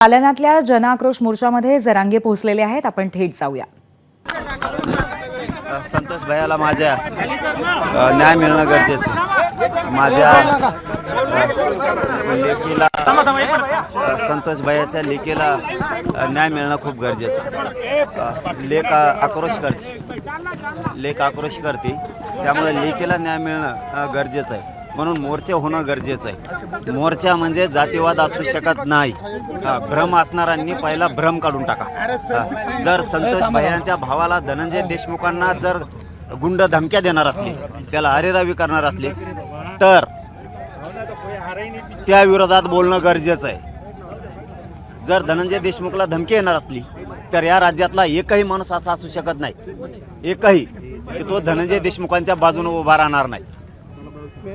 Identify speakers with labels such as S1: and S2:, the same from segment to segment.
S1: जालन्यातल्या जनआक्रोश मोर्चामध्ये जरांगे पोहोचलेले आहेत. आपण थेट जाऊया.
S2: संतोष भैयाला माझ्या न्याय मिळणं गरजेचं आहे. माझ्या लेकीला संतोष भैयाच्या लेकीला न्याय मिळणं खूप गरजेचं आहे. लेक आक्रोश करते त्यामुळे लेकीला न्याय मिळणं गरजेचं आहे. म्हणून मोर्चे होणं गरजेचं आहे. मोर्चा म्हणजे जातीवाद असू शकत नाही. भ्रम असणाऱ्यांनी पहिला भ्रम काढून टाका. जर संतोष भैयांच्या भावाला धनंजय देशमुखांना जर गुंड धमक्या देणार असले, त्याला अरेरावी करणार असले, तर त्या विरोधात बोलणं गरजेचं आहे. जर धनंजय देशमुखला धमकी येणार असली तर या राज्यातला एकही माणूस असा असू शकत नाही, एकही, की तो धनंजय देशमुखांच्या बाजूने उभा राहणार नाही.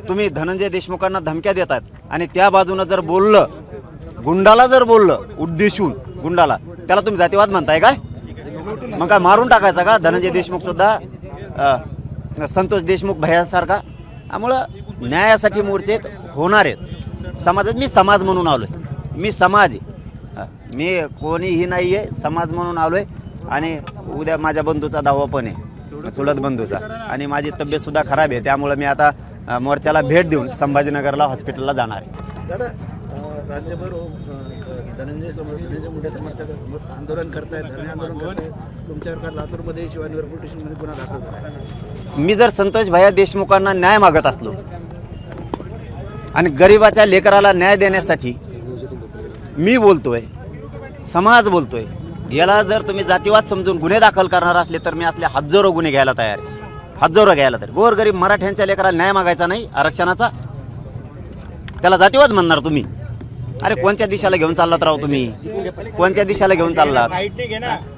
S2: तुम्ही धनंजय देशमुखांना धमक्या देतात आणि त्या बाजूनं जर बोललं, गुंडाला जर बोललं उद्देशून गुंडाला, त्याला तुम्ही जातीवाद म्हणताय काय? मग काय मारून टाकायचा का धनंजय देशमुख सुद्धा संतोष देशमुख भैयासारखा? त्यामुळं न्यायासाठी मोर्चे होणार आहेत. समाजात मी समाज म्हणून आलोय, मी समाज आहे, मी कोणीही नाही आहे, समाज म्हणून आलोय. आणि उद्या माझ्या बंधूचा दावा पण आहे, चुलत बंधूचा, आणि माझी तब्येत सुद्धा खराब आहे. त्यामुळे मी आता मोर्चाला भेट देऊन संभाजीनगरला हॉस्पिटलला जाणार आहे.
S3: दादा, राज्यभर धनंजय मोठे समर्थक आंदोलन करतायत, धरणे आंदोलन करतायत. तुमच्यावर लातूरमध्ये शिवाजीनगर पोलीस स्टेशनमध्ये गुन्हा दाखल झाला आहे.
S2: मी जर संतोष भैया देशमुखांना न्याय मागत असलो आणि गरिबाच्या लेकराला न्याय देण्यासाठी मी बोलतोय, समाज बोलतोय, याला जर तुम्ही जातीवाद समजून गुन्हे दाखल करणार असले तर मी असले हजारो गुन्हे घ्यायला तयार आहे, हजारो घ्यायला तयार. गोरगरीब मराठ्यांच्या लेकराला न्याय मागायचा नाही आरक्षणाचा, त्याला जातीवाद म्हणणार तुम्ही? अरे कोणत्या दिशेला घेऊन चाललात राव तुम्ही? कोणत्या दिशेला घेऊन चाललात?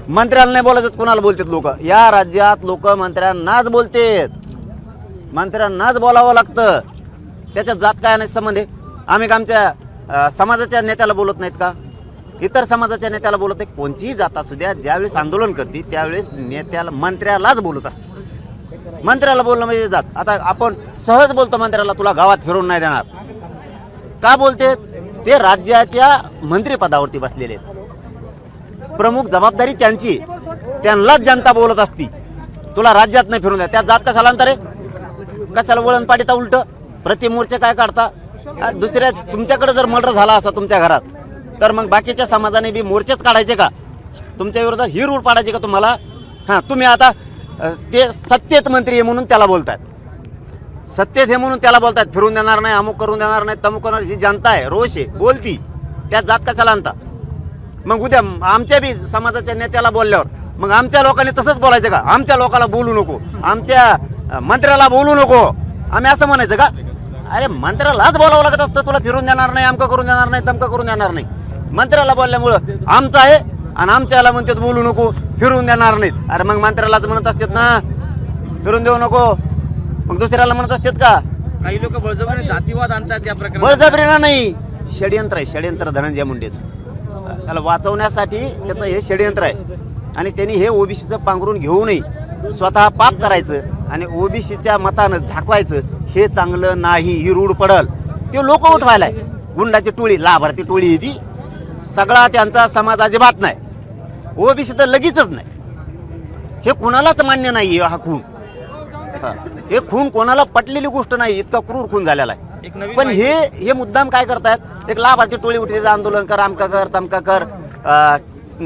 S2: मंत्र्याला नाही बोलायचं, कोणाला बोलतात लोक? या राज्यात लोक मंत्र्यांनाच बोलतेत, मंत्र्यांनाच बोलावं लागतं. त्याच्यात जात काय नाही संबंध आहे? आम्ही आमच्या समाजाच्या नेत्याला बोलत नाहीत का? इतर समाजाच्या नेत्याला बोलत आहे. कोणतीही जात असू द्या, ज्यावेळेस आंदोलन करते त्यावेळेस नेत्याला, मंत्र्यालाच बोलत असते. मंत्र्याला बोलणं म्हणजे जात. आता आपण सहज बोलतो मंत्र्याला, तुला गावात फिरून नाही देणार. का बोलते? ते राज्याच्या मंत्रिपदावरती बसलेले आहेत, प्रमुख जबाबदारी त्यांची, त्यांनाच जनता बोलत असती. तुला राज्यात नाही फिरून द्या. त्या जात कशाला अंतर आहे? कशाला वळण पाडीता? उलट प्रतिमोर्चे काय काढता? दुसऱ्या तुमच्याकडे जर मर्डर झाला असा तुमच्या घरात, तर मग बाकीच्या समाजाने बी मोर्चेच काढायचे का? तुमच्या विरोधात ही रूल पाडायचे का तुम्हाला? हां, तुम्ही आता ते सत्तेत मंत्री आहे म्हणून त्याला बोलतात, सत्तेत हे म्हणून त्याला बोलतात, फिरून देणार नाही, अमुक करून देणार नाही, तमुक करणार. ही जनता आहे, रोष आहे, बोलती. त्या जात कशाला आणता? मग उद्या आमच्या बी समाजाच्या नेत्याला बोलल्यावर मग आमच्या लोकांनी तसंच बोलायचं का? आमच्या लोकांना बोलू नको, आमच्या मंत्र्याला बोलू नको, आम्ही असं म्हणायचं का? अरे मंत्र्यालाच बोलावं लागत असतं, तुला फिरून देणार नाही, अमकं करून देणार नाही, तमकं करून देणार नाही. मंत्र्याला बोलल्यामुळं आमचं आहे आणि आमच्याला म्हणतात बोलू नको, फिरून देणार नाहीत. अरे मग मंत्र्यालाच म्हणत असतात ना फिरून देऊ नको, मग दुसऱ्याला म्हणत असतात का?
S3: काही लोक बळजबरीने जातीवाद आणतात. त्या प्रकारे
S2: बळजबरीला नाही, षडयंत्र आहे, षडयंत्र धनंजय मुंडेचं. त्याला वाचवण्यासाठी त्याचं हे षडयंत्र आहे. आणि त्यांनी हे ओबीसीचं पांघरून घेऊ नये, स्वतः पाप करायचं आणि ओबीसीच्या मतानं झाकवायचं, हे चांगलं नाही. ही रूढ पडल. ते लोक उठवायलाय, गुंडाची टोळी, लाभार्थी टोळी ती, सगळा त्यांचा समाज अजिबात नाही. ओबीसी तर लगेचच नाही. हे कुणालाच मान्य नाही. हा खून, हे खून कोणाला पटलेली गोष्ट नाही. इतका क्रूर खून झालेला आहे. पण हे मुद्दाम काय करतायत? एक लाभार्थी टोळी उठते, आंदोलन कर, आमका कर, तमका कर,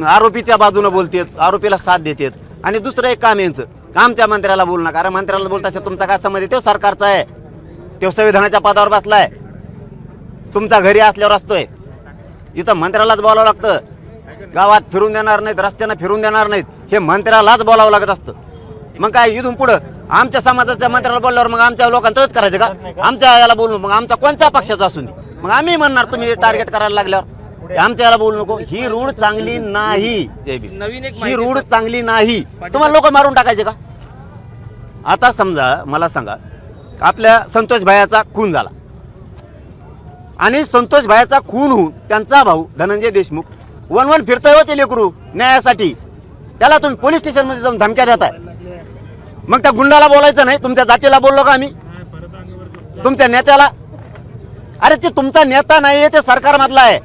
S2: आरोपीच्या बाजूने बोलतेत, आरोपीला साथ देतात. आणि दुसरं एक काम यांचं, आमच्या मंत्र्याला बोलू नका. अरे मंत्र्याला बोलता तुमचा काय संबंध आहे? तो सरकारचा आहे, तो संविधानाच्या पदावर बसलाय, तुमचा घरी असल्यावर असतोय. इथं मंत्र्यालाच बोलावं लागतं. गावात फिरून देणार नाहीत, रस्त्यानं फिरून देणार नाहीत, हे मंत्र्यालाच बोलावं लागत असतं. मग काय इथून पुढं आमच्या समाजाच्या मंत्र्याला बोलल्यावर मग आमच्या लोकांना तसंच करायचं का? आमच्या याला बोलू, मग आमचा कोणत्या पक्षाचा असून दे, मग आम्ही म्हणणार तुम्ही टार्गेट करायला लागल्यावर आमच्या याला बोलू नको. ही रूढ चांगली नाही.
S3: नवीन एक
S2: ही रूढ चांगली नाही. तुम्हाला लोक मारून टाकायचे का? आता समजा, मला सांगा, आपल्या संतोष भैयाचा खून झाला आणि संतोष भैयाचा खून होऊन त्यांचा भाऊ धनंजय देशमुख वन फिरतोय होते लेकरू न्यायासाठी, त्याला तुम्ही पोलीस स्टेशन मध्ये जाऊन धमक्या देताय. मग त्या गुंडाला बोलायचं नाही? तुमच्या जातीला बोललो का आम्ही? तुमच्या नेत्याला? अरे ते तुमचा नेता नाहीये, ते सरकारमधला आहे.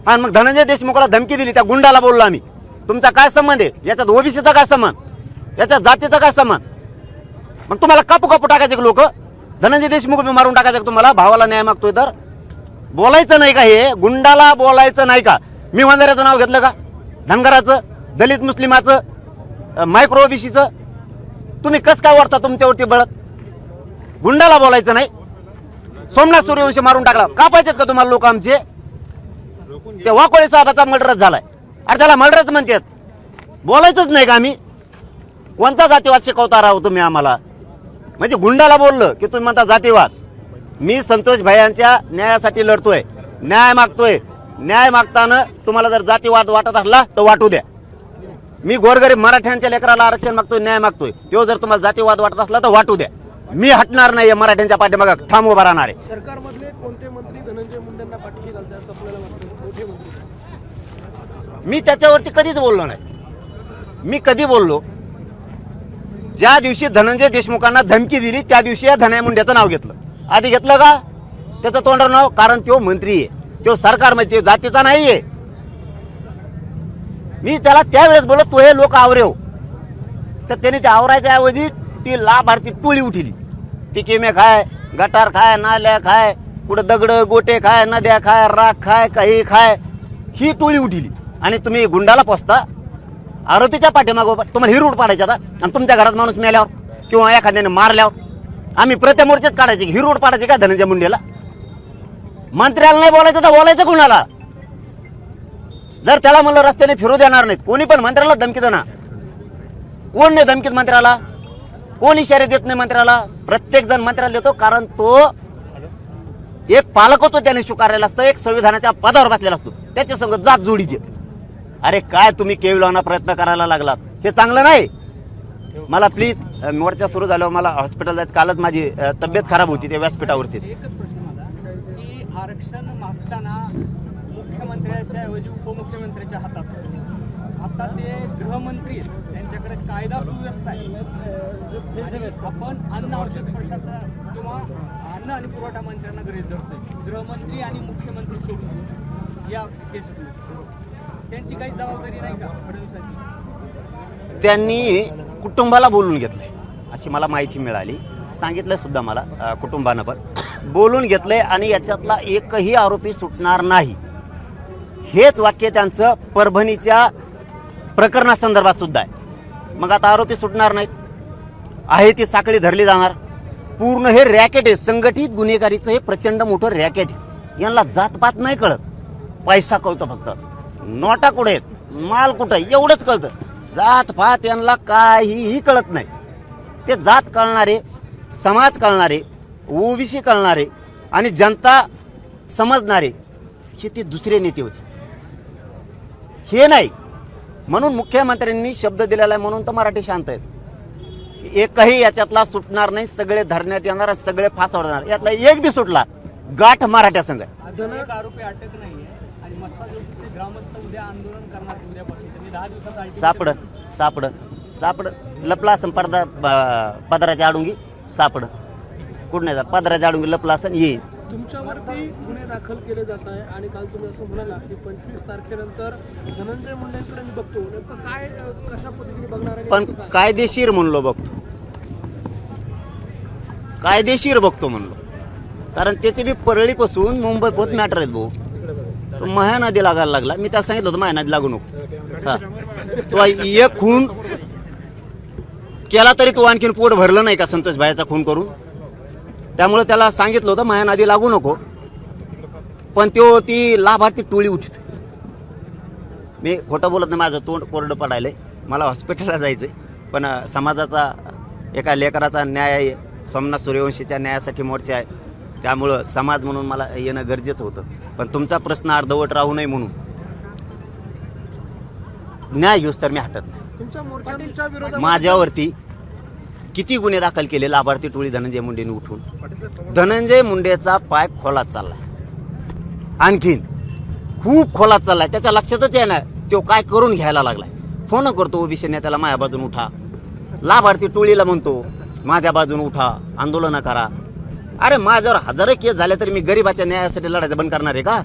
S2: आणि मग धनंजय देशमुखाला धमकी दिली, त्या गुंडाला बोललो आम्ही. तुमचा काय संबंध आहे याच्यात? ओबीसीचा काय संबंध, याच्यात जातीचा काय संबंध? मग तुम्हाला कापू कापू टाकायचे लोक. धनंजय देशमुख बी मारून टाकायचे का तुम्हाला? भावाला न्याय मागतोय तर बोलायचं नाही का? हे गुंडाला बोलायचं नाही का? मी वंजाऱ्याचं नाव घेतलं का? धनगराचं, दलित मुस्लिमाचं, मायक्रो ओबीसीचं? तुम्ही कस काय वाढता तुमच्यावरती बळत? गुंडाला बोलायचं नाही. सोमनाथ सूर्यवंशी मारून टाकला, कापायचेत का तुम्हाला लोक आमचे? ते वाकोळे साहेबाचा मर्डरच झालाय. अरे त्याला मर्डरच म्हणतात, बोलायचंच नाही का आम्ही? कोणता जातीवाद शिकवता राहू तुम्ही आम्हाला? म्हणजे गुंडाला बोललं की तुम्ही म्हणता जातीवाद. मी संतोष भाईंच्या न्यायासाठी लढतोय, न्याय मागतोय. न्याय मागताना तुम्हाला जर जातीवाद वाटत असला तर वाटू द्या. मी गोरगरीब मराठ्यांच्या लेकराला आरक्षण मागतोय, न्याय मागतोय. तो जर तुम्हाला जातीवाद वाटत असला तर वाटू द्या. मी हटणार नाही, मराठ्यांच्या पाठीमागे ठाम उभा राहणार आहे.
S4: सरकारमधले कोणते मंत्री धनंजय मुंडेंना पाठिंबा घालतात असं आपल्याला वाटतं? मोठे मंत्री.
S2: मी त्याच्यावरती कधीच बोललो नाही. मी कधी बोललो? ज्या दिवशी धनंजय देशमुखांना धमकी दिली त्या दिवशी या धनंजय मुंडेचं नाव घेतलं. आधी घेतलं का त्याचं तोंडावर नाव? कारण तो मंत्री आहे, तो सरकारमध्ये, तो जातीचा नाहीये. मी त्याला त्यावेळेस बोलत तो हे लोक आवरेव, तर त्याने ते आवरायच्या ऐवजी ती लाभार्थी टोळी उठली. टिकेमे खाय, गटार खाय, नाल्या खाय, कुठं दगड गोटे खाय, नद्या खाय, राख खाय, काही खाय, ही टोळी उठली. आणि तुम्ही गुंडाला पोचता आरोपीच्या पाठीमागो. तुम्हाला ही रूट पाडायचा आता. आणि तुमच्या घरात माणूस मेल्यावर किंवा एखाद्याने मारल्यावर आम्ही प्रतिमोर्चेच काढायचे, ही रूट पाडायची का धनंजय मुंडेला? मंत्र्याला नाही बोलायचं तर बोलायचं कुणाला? जर त्याला म्हणलं रस्त्याने फिरू देणार नाहीत, कोणी पण मंत्र्याला धमकी देणार. कोण नाही धमकीत मंत्र्याला? कोण इशारे देत नाही मंत्र्याला? प्रत्येक जण मंत्र्याला देतो, कारण तो एक पालक होतो, त्याने स्वीकारलेला असतं, एक संविधानाच्या पदावर बसलेला असतो, त्याच्या संग जात जोडी देत. अरे काय तुम्ही केवलाना प्रयत्न करायला लागलात, हे चांगलं नाही. मला प्लीज, मोर्चा सुरू झाल्यावर मला हॉस्पिटल जायचं. कालच माझी तब्येत खराब होती त्या व्यासपीठावरतीच.
S5: एकच प्रश्न माझा की आरक्षण मागताना मुख्यमंत्र्याच्या ऐवजी उपमुख्यमंत्र्याच्या हातात होतं. आता ते गृहमंत्री आहेत, त्यांच्याकडे कायदा सुव्यवस्था आहे. आणि आपण अन्न औषध प्रशाचा किंवा अन्न आणि पुरवठा मंत्र्यांना गरज धरतोय. गृहमंत्री आणि मुख्यमंत्री सोडून या केसमध्ये त्यांची काही जबाबदारी नाही का फडणवीसांची?
S2: त्यांनी कुटुंबाला बोलून घेतलंय अशी मला माहिती मिळाली. सांगितलंय सुद्धा मला कुटुंबानं पण बोलून घेतलंय. आणि याच्यातला एकही आरोपी सुटणार नाही, हेच वाक्य त्यांचं परभणीच्या प्रकरणासंदर्भात सुद्धा आहे. मग आता आरोपी सुटणार नाहीत, आहे ती साखळी धरली जाणार. पूर्ण हे रॅकेट आहे, संघटित गुन्हेगारीचं हे प्रचंड मोठं रॅकेट आहे. यांना जातपात नाही कळत, पैसा कळतो फक्त. नोटा कुठे आहेत, माल कुठं आहे एवढंच कळतं. जात पात यांना काहीही कळत नाही. ते जात कळणारे, समाज कळणारे, ओबीसी कळणारे आणि जनता समजणारे हे ते दुसरे नेते होते, हे नाही. म्हणून मुख्यमंत्र्यांनी शब्द दिलेला आहे, म्हणून तर मराठी शांत आहेत. एकही याच्यातला सुटणार नाही, सगळे धरण्यात येणार, सगळे फासावर जाणार. यातला एक बी सुटला गाठ मराठ्या संघ आहे.
S5: एक आरोपी अटक नाहीये आणि मस्ताजोगीचे ग्रामस्थ उद्या आंदोलन करणार. उद्यापासून त्यांनी 10 दिवसात
S2: सापड लपला असं पदराच्या आडुंगी सापड कुठं नाही, पदराच्या आडुंगी लपला असं येईल.
S4: तुमच्यावरती गुन्हे दाखल केले जात आहे आणि काल तुम्ही असं म्हणाला की 25 तारखेनंतर धनंजय मुंडेंकडे मी बघतो. नेमकं काय, कशा पद्धतीने बघणार आहे?
S2: पण कायदेशीर म्हणलो बघतो, कायदेशीर बघतो म्हणलो. कारण त्याचे बी परळीपासून मुंबई पोत मॅटर आहेत भाऊ. तो माया नदी लागायला लागला. मी त्याला सांगितलं होतं माया नदी लागू नको. हा, तो एक खून केला तरी तो आणखीन पोट भरलं नाही का संतोष भाईचा खून करून. त्यामुळे त्याला सांगितलं होतं माया नदी लागू नको. पण ती लाभार्थी टोळी उठत. मी खोटं बोलत नाही, माझं तोंड कोरडं पडायलंय. मला हॉस्पिटलला जायचंय, पण समाजाचा एका लेकराचा न्याय आहे, सोमनाथ सूर्यवंशीच्या न्यायासाठी मोर्चा आहे. त्यामुळं समाज म्हणून मला येणं गरजेचं होतं. पण तुमचा प्रश्न अर्धवट राहू नये म्हणून न्याय घेऊस तर मी हटत नाही.
S4: तुमच्या मोर्चाच्या विरोधात
S2: माझ्यावरती किती गुन्हे दाखल केले लाभार्थी टोळी धनंजय मुंडेने उठून. धनंजय मुंडेचा पाय खोलात चाललाय, आणखीन खूप खोलात चाललाय. त्याच्या लक्षातच आहे ना तो काय करून घ्यायला लागलाय. फोन करतो ओबीसी नेत्याला माझ्या बाजून उठा, लाभार्थी टोळीला म्हणतो माझ्या बाजून उठा, आंदोलन करा. अरे माझ्यावर हजारो केस झाले तरी मी गरिबाच्या न्यायासाठी लढायचं बंद करणार आहे का?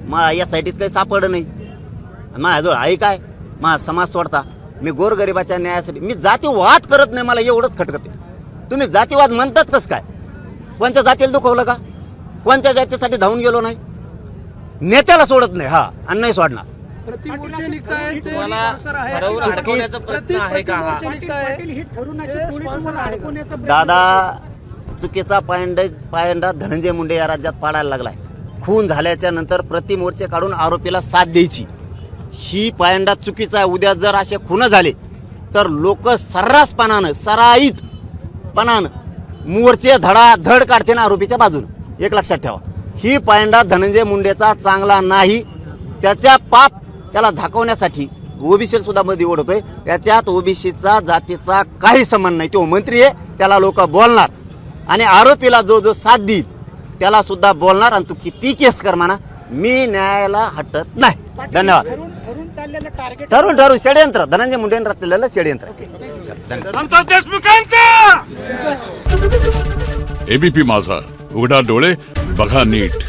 S2: मग या साईटीत काही सापडलं नाही माझ्याजवळ आहे काय मा समाज सोडता मी गोरगरिबाच्या न्यायासाठी मी जातीवाद करत नाही मला एवढंच खटकते तुम्ही जातीवाद म्हणताच कसं काय कोणत्या जातीला दुखवलं का कोणत्या जातीसाठी धावून गेलो नाही नेत्याला सोडत नाही हा आणि नाही सोडणार
S4: प्रतिमोर्चे निघताय ते
S6: तुम्हाला
S4: sponsor आहे.
S6: हरवून अडकवण्याचा प्रयत्न आहे का हा?
S4: प्रतिमोर्चे निघताय, ते sponsor आहे का?
S2: दादा चुकीचा पायंडा धनंजय मुंडे या राज्यात पाडायला लागलाय खून झाल्याच्या नंतर प्रतिमोर्चे काढून आरोपीला साथ द्यायची ही पायंडा चुकीचा आहे उद्या जर असे खून झाले तर लोक सर्रासपणानं सराईतपणानं मोर्चे धडाधड काढते ना आरोपीच्या बाजूनं एक लक्षात ठेवा ही पायंडा धनंजय मुंडेचा चांगला नाही त्याच्या पाप त्याला झाकवण्यासाठी ओबीसी सुद्धा मध्ये ओढतोय त्याच्यात ओबीसीचा जातीचा काही संबंध नाही तो मंत्री आहे त्याला लोक बोलणार आणि आरोपीला जो जो साथ देईल त्याला सुद्धा बोलणार आणि तू किती केस कर म्हणा मी न्यायाला हटत नाही धन्यवाद ठरून षडयंत्र धनंजय मुंडेंनी रचलेलं षडयंत्र
S7: एबीपी माझा उघडा डोळे बघा नीट.